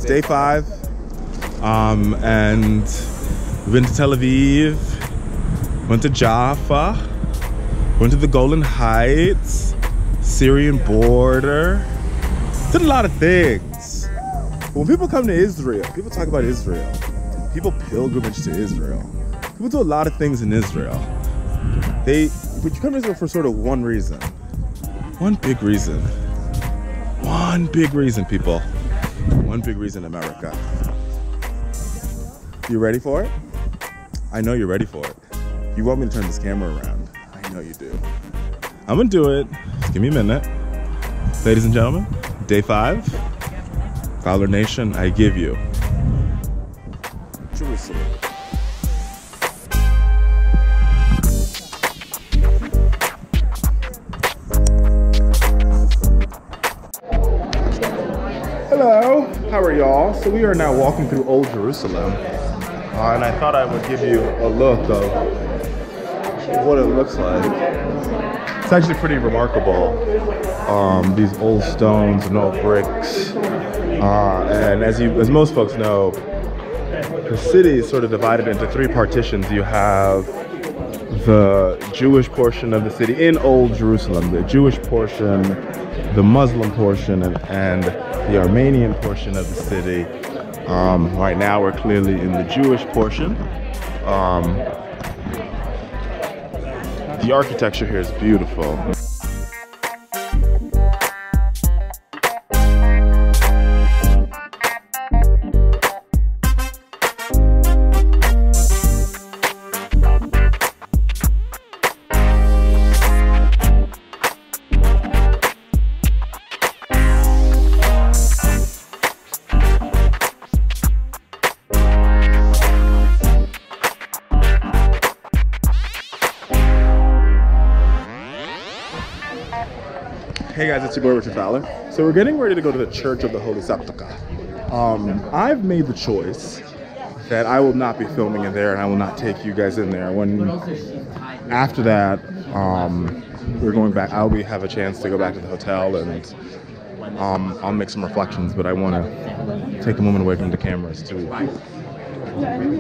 It's day 5, and we've been to Tel Aviv, went to Jaffa, went to the Golan Heights, Syrian border, did a lot of things. When people come to Israel, people talk about Israel. People pilgrimage to Israel. People do a lot of things in Israel. But you come to Israel for sort of one reason. One big reason. One big reason, people. One big reason, America. You ready for it? I know you're ready for it. You want me to turn this camera around. I know you do. I'm gonna do it. Just give me a minute. Ladies and gentlemen, day 5. Fowler Nation, I give you Jerusalem. Hello, how are y'all? So we are now walking through Old Jerusalem, and I thought I would give you a look of what it looks like. It's actually pretty remarkable. These old stones and old bricks, and as most folks know, the city is sort of divided into 3 partitions. You have the Jewish portion of the city in Old Jerusalem, the Jewish portion, the Muslim portion, and the Armenian portion of the city. Right now we're clearly in the Jewish portion. The architecture here is beautiful. Hey guys, it's your boy Richard Fowler. So we're getting ready to go to the Church of the Holy Sepulchre. I've made the choice that I will not be filming in there, and I will not take you guys in there. After that, we're going back. I'll have a chance to go back to the hotel, and I'll make some reflections. But I want to take a moment away from the cameras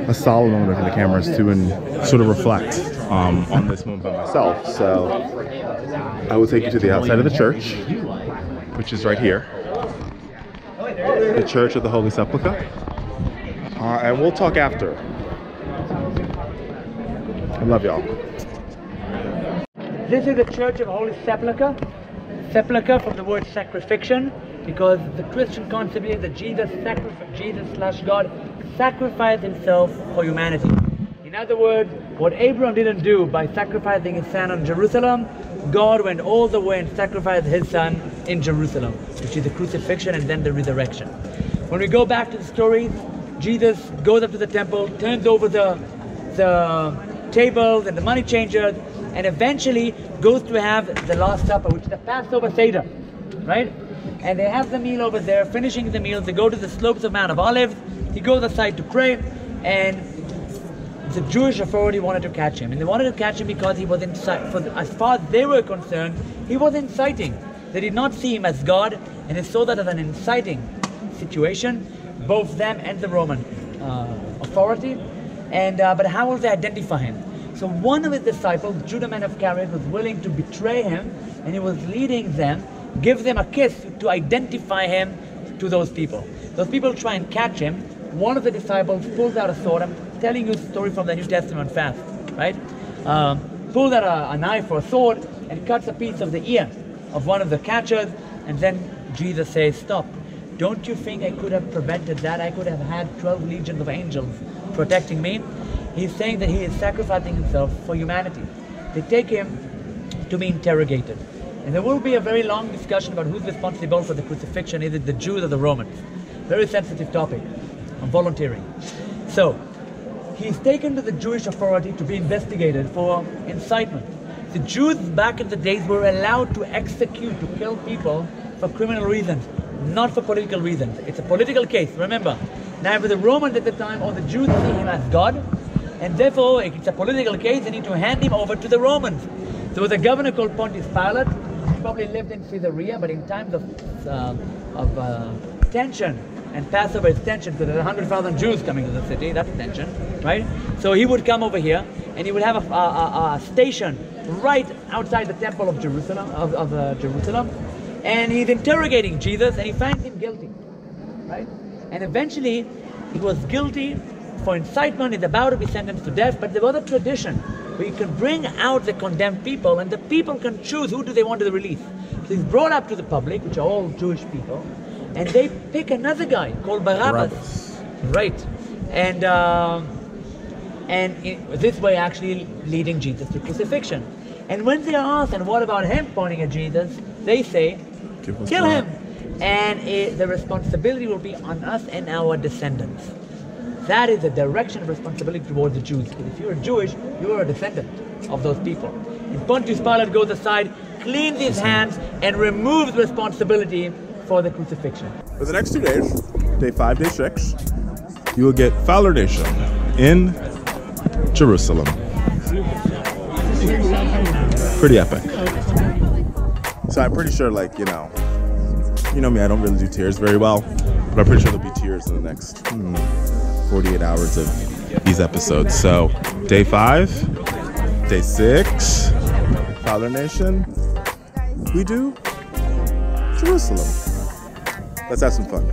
a solid moment away from the cameras and sort of reflect on this moment by myself. So I will take you to the outside of the church, which is right here, the Church of the Holy Sepulchre, and we'll talk after. I love y'all. This is the Church of Holy Sepulchre. Sepulchre from the word sacrifixion, because the Christian concept is that Jesus/God sacrificed himself for humanity. In other words, what Abraham didn't do by sacrificing his son on Jerusalem, God went all the way and sacrificed his son in Jerusalem, which is the crucifixion and then the resurrection. When we go back to the story, Jesus goes up to the temple, turns over the tables and the money changers, and eventually goes to have the Last Supper, which is the Passover Seder, right? And they have the meal over there. Finishing the meal, they go to the slopes of Mount of Olives. He goes aside to pray, and the Jewish authority wanted to catch him. And they wanted to catch him because he was as far as they were concerned, he was inciting. They did not see him as God, and they saw that as an inciting situation, both them and the Roman authority. But how will they identify him? So one of his disciples, Judah man of Iscariot, was willing to betray him, and he was leading them, give them a kiss to identify him to those people. Those people try and catch him. One of the disciples pulls out a sword. I'm telling you a story from the New Testament fast, right? Pulls out a knife or a sword and cuts a piece of the ear of one of the catchers, and then Jesus says, stop. Don't you think I could have prevented that? I could have had 12 legions of angels protecting me. He's saying that he is sacrificing himself for humanity. They take him to be interrogated. And there will be a very long discussion about who's responsible for the crucifixion. Is it the Jews or the Romans? Very sensitive topic on volunteering. So, he's taken to the Jewish authority to be investigated for incitement. The Jews back in the days were allowed to execute, to kill people for criminal reasons, not for political reasons. It's a political case, remember. Now, for the Romans at the time, or the Jews see him as God, and therefore, if it's a political case, they need to hand him over to the Romans. There was a governor called Pontius Pilate. He probably lived in Caesarea, but in times of tension and Passover is tension because there's 100,000 Jews coming to the city. That's tension, right? So he would come over here and he would have a station right outside the temple of Jerusalem, Jerusalem, and he's interrogating Jesus and he finds him guilty, right? And eventually he was guilty for incitement. He's about to be sentenced to death, but there was a tradition where you can bring out the condemned people and the people can choose who do they want to release. So he's brought up to the public, which are all Jewish people, and they pick another guy called Barabbas. Right. And this way actually leading Jesus to crucifixion. And when they are asked, and what about him, pointing at Jesus, they say, kill him. And the responsibility will be on us and our descendants. That is a direction of responsibility towards the Jews. Because if you're Jewish, you are a descendant of those people. And Pontius Pilate goes aside, cleans his hands, and removes responsibility for the crucifixion. For the next 2 days, day 5, day 6, you will get Fowler Nation in Jerusalem. Pretty epic. So I'm pretty sure, like, you know me, I don't really do tears very well, but I'm pretty sure there'll be tears in the next 48 hours of these episodes. So day 5, day 6, Fowler Nation, we do Jerusalem. Let's have some fun.